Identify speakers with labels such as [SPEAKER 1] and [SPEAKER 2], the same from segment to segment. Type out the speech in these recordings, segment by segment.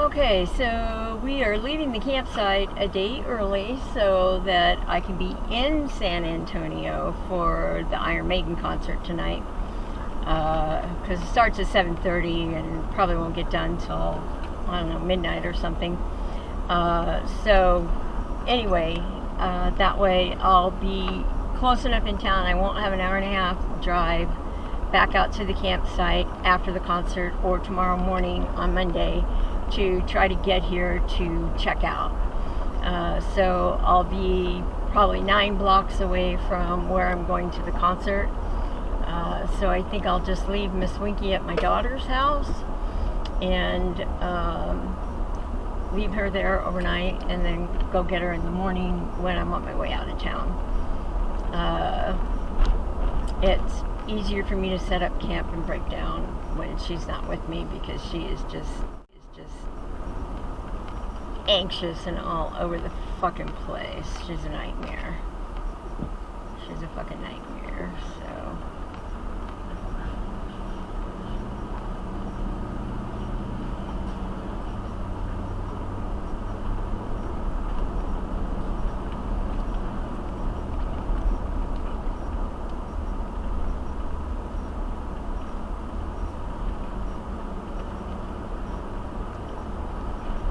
[SPEAKER 1] Okay, so we are leaving the campsite a day early so that I can be in San Antonio for the Iron Maiden concert tonight. Because it starts at 7:30 and probably won't get done till, I don't know, midnight or something. So anyway, that way I'll be close enough in town. I won't have an hour and a half drive back out to the campsite after the concert or tomorrow morning on Monday to try to get here to check out. So I'll be probably 9 blocks away from where I'm going to the concert. So I think I'll just leave Miss Winky at my daughter's house and leave her there overnight and then go get her in the morning when I'm on my way out of town. It's easier for me to set up camp and break down when she's not with me because she is just anxious and all over the fucking place. She's a nightmare. She's a fucking nightmare, so.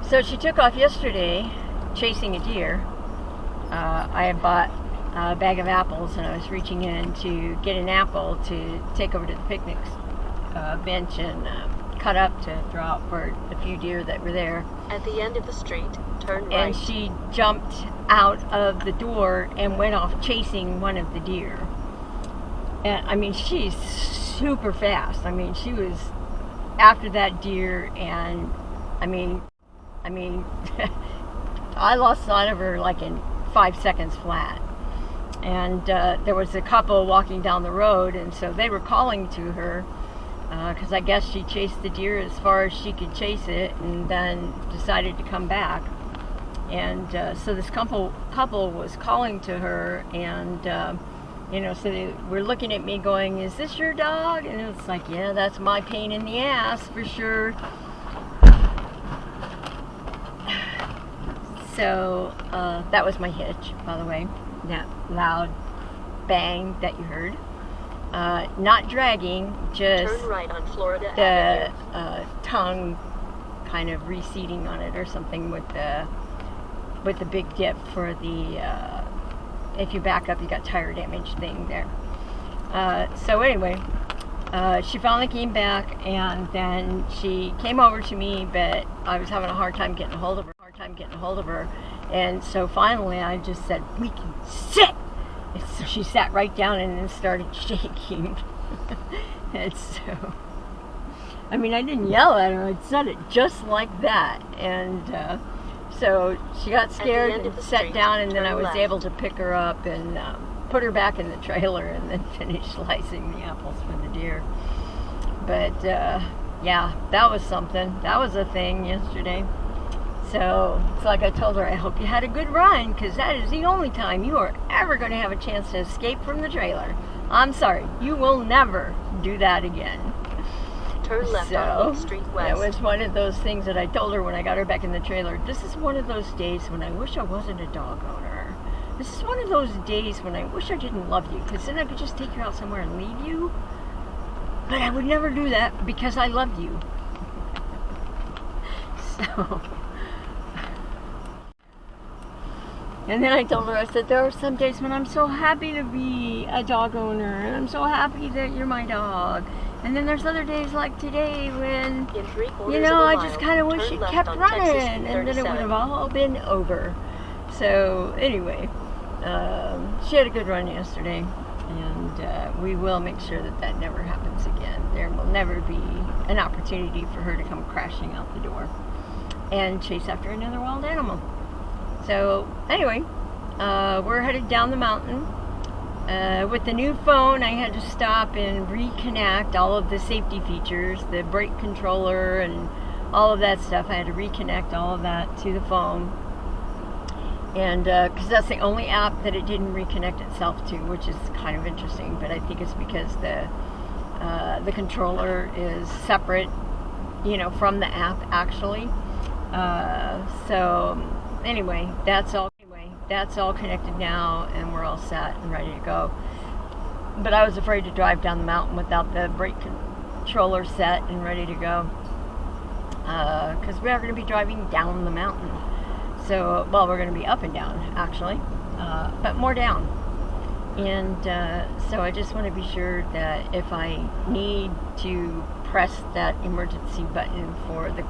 [SPEAKER 1] So she took off yesterday chasing a deer. I had bought a bag of apples and I was reaching in to get an apple to take over to the picnic bench and cut up to throw out for a few deer that were there.
[SPEAKER 2] At the end of the street, turn right.
[SPEAKER 1] And she jumped out of the door and went off chasing one of the deer. And I mean, she's super fast. I mean, she was after that deer and I mean, I lost sight of her like in 5 seconds flat. And there was a couple walking down the road, and so they were calling to her because I guess she chased the deer as far as she could chase it and then decided to come back. And so this couple was calling to her, and so they were looking at me going, "Is this your dog?" And it's like, "Yeah, that's my pain in the ass for sure." So that was my hitch, by the way, that loud bang that you heard. Not dragging, just
[SPEAKER 2] turn right on Florida
[SPEAKER 1] the tongue kind of receding on it or something with the big dip for the, if you back up, you got tire damage thing there. So anyway, she finally came back and then she came over to me, but I was having a hard time getting a hold of her. And so finally I just said, "We can sit." And so she sat right down and then started shaking. And so, I mean, I didn't yell at her, I said it just like that. And so she got scared and sat down, and then I was able to pick her up and put her back in the trailer and then finish slicing the apples for the deer. But yeah, that was something. That was a thing yesterday. So it's like I told her, I hope you had a good run, because that is the only time you are ever going to have a chance to escape from the trailer. I'm sorry, you will never do that again.
[SPEAKER 2] Turn left on Oak Street West.
[SPEAKER 1] It was one of those things that I told her when I got her back in the trailer. This is one of those days when I wish I wasn't a dog owner. This is one of those days when I wish I didn't love you, because then I could just take you out somewhere and leave you. But I would never do that because I love you. So... And then I told her, I said, there are some days when I'm so happy to be a dog owner, and I'm so happy that you're my dog. And then there's other days like today when, I just kind of wish it kept running, and then it would have all been over. So anyway, she had a good run yesterday, and we will make sure that that never happens again. There will never be an opportunity for her to come crashing out the door and chase after another wild animal. So anyway, we're headed down the mountain. With the new phone, I had to stop and reconnect all of the safety features, the brake controller and all of that stuff. I had to reconnect all of that to the phone. And because that's the only app that it didn't reconnect itself to, which is kind of interesting, but I think it's because the controller is separate, from the app actually. So anyway, that's all connected now, and we're all set and ready to go. But I was afraid to drive down the mountain without the brake controller set and ready to go, because we are going to be driving down the mountain. So, well, we're going to be up and down actually, but more down. And so I just want to be sure that if I need to press that emergency button for the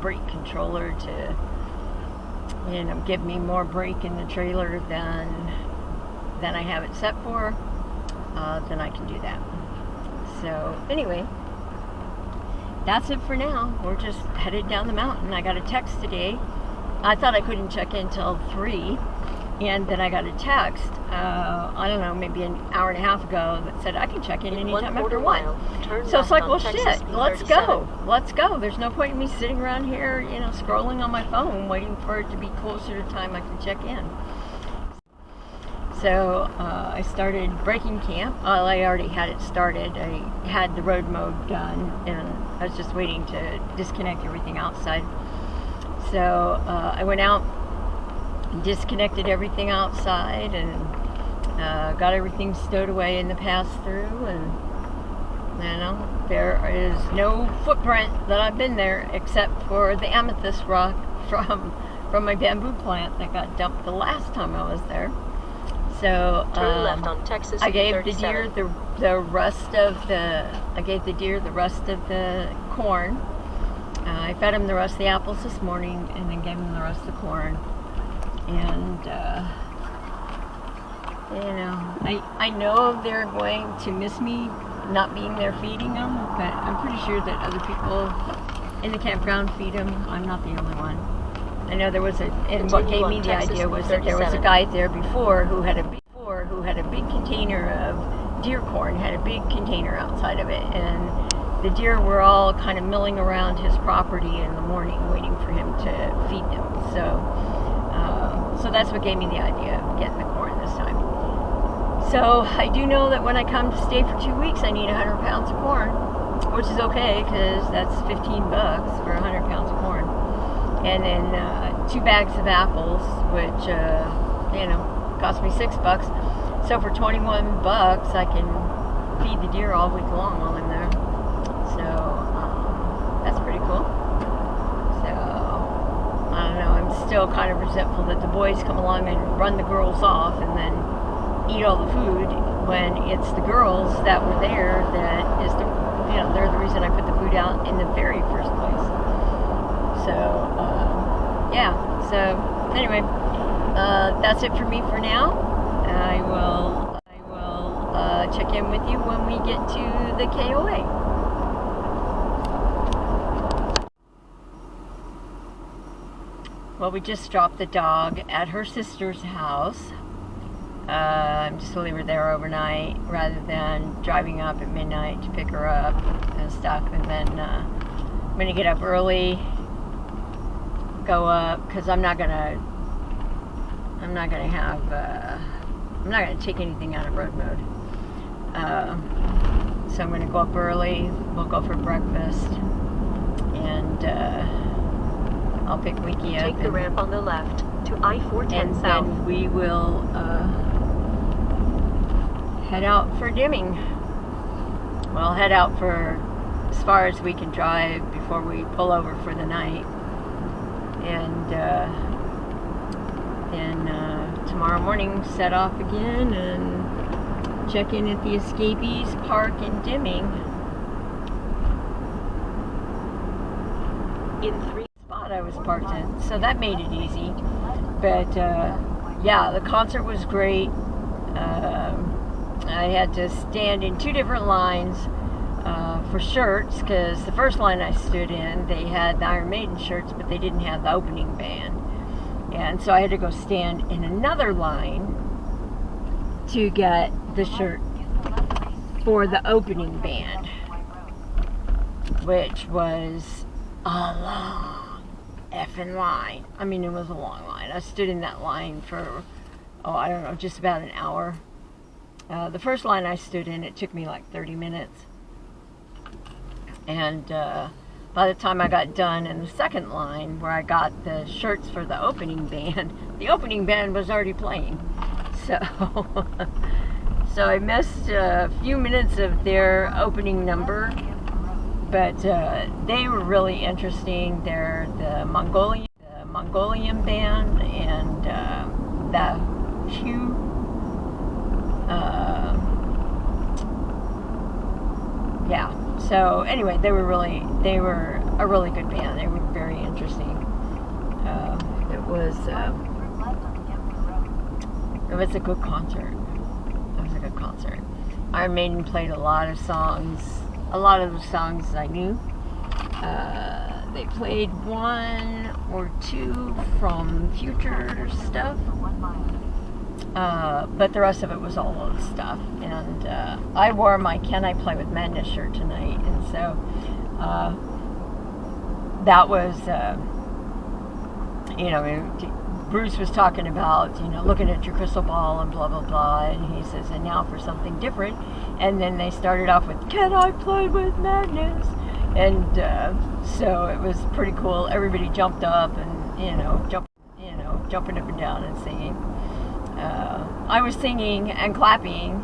[SPEAKER 1] brake controller to, give me more brake in the trailer than I have it set for, then I can do that. So anyway, that's it for now. We're just headed down the mountain. I got a text today. I thought I couldn't check in till 3, and then I got a text, I don't know, maybe an hour and a half ago, that said I can check in anytime after 1. So it's like, well, shit, let's go. There's no point in me sitting around here, scrolling on my phone, waiting for it to be closer to time I can check in. So I started breaking camp. Well, I already had it started. I had the road mode done, and I was just waiting to disconnect everything outside. So I went out, disconnected everything outside, and got everything stowed away in the pass-through, and there is no footprint that I've been there except for the amethyst rock from my bamboo plant that got dumped the last time I was there. So
[SPEAKER 2] turn left on Texas.
[SPEAKER 1] I gave the deer the rest of the corn. I fed him the rest of the apples this morning, and then gave him the rest of the corn. And I know they're going to miss me not being there feeding them, but I'm pretty sure that other people in the campground feed them. I'm not the only one. I know there was and what gave me the idea was that there was a guy there before who had a big container of deer corn, had a big container outside of it, and the deer were all kind of milling around his property in the morning waiting for him to feed them. So that's what gave me the idea of getting the corn this time. So I do know that when I come to stay for 2 weeks, I need 100 pounds of corn, which is okay, because that's $15 for 100 pounds of corn. And then 2 bags of apples, which, cost me $6. So for $21, I can feed the deer all week long while I'm there. So that's pretty cool. So I don't know, I'm still kind of resentful that the boys come along and run the girls off and then eat all the food, when it's the girls that were there that is they're the reason I put the food out in the very first place. So so anyway, that's it for me for now. I will check in with you when we get to the KOA. Well, we just dropped the dog at her sister's house. I'm just going to leave her there overnight rather than driving up at midnight to pick her up and stuff. And then I'm going to get up early, go up, because I'm not going to take anything out of road mode. So I'm going to go up early. We'll go for breakfast, and I'll pick Winky up.
[SPEAKER 2] Take the ramp on the left to I-410
[SPEAKER 1] and
[SPEAKER 2] south.
[SPEAKER 1] then we will head out for Deming. We'll head out for as far as we can drive before we pull over for the night. And then tomorrow morning set off again and check in at the Escapees Park in Deming.
[SPEAKER 2] In 3
[SPEAKER 1] spot I was parked in, so that made it easy. But yeah, the concert was great. I had to stand in 2 different lines for shirts, because the first line I stood in, they had the Iron Maiden shirts, but they didn't have the opening band. And so I had to go stand in another line to get the shirt for the opening band, which was a long effing line. I mean, it was a long line. I stood in that line for, I don't know, just about an hour. The first line I stood in, it took me like 30 minutes. And by the time I got done in the second line, where I got the shirts for the opening band, the opening band was already playing. So, so I missed a few minutes of their opening number, but they were really interesting. They're the Mongolian band, and the Hugh. Yeah. So anyway, they were a really good band. They were very interesting. It was a good concert. It was a good concert. Iron Maiden played a lot of songs. A lot of the songs I knew. They played one or two from future stuff. But the rest of it was all old stuff. And I wore my Can I Play with Madness shirt tonight. And so that was, Bruce was talking about, looking at your crystal ball and blah, blah, blah. And he says, and now for something different. And then they started off with, Can I Play with Madness? And so it was pretty cool. Everybody jumped up and, jumping up and down and singing. I was singing and clapping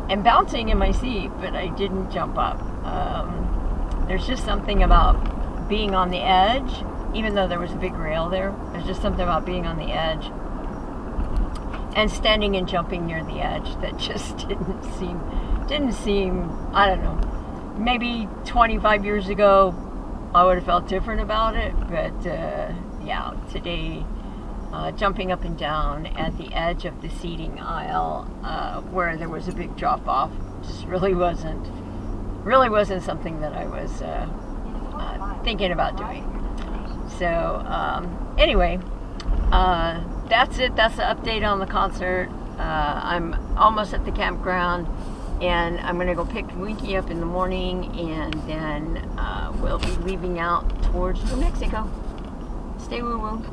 [SPEAKER 1] and bouncing in my seat, but I didn't jump up. There's just something about being on the edge, even though there was a big rail there. There's just something about being on the edge and standing and jumping near the edge that just didn't seem, I don't know, maybe 25 years ago I would have felt different about it, but yeah, today jumping up and down at the edge of the seating aisle where there was a big drop off just really wasn't something that I was thinking about doing. So anyway, that's it. That's the update on the concert. I'm almost at the campground, and I'm gonna go pick Winky up in the morning, and then we'll be leaving out towards New Mexico. Stay woo woo.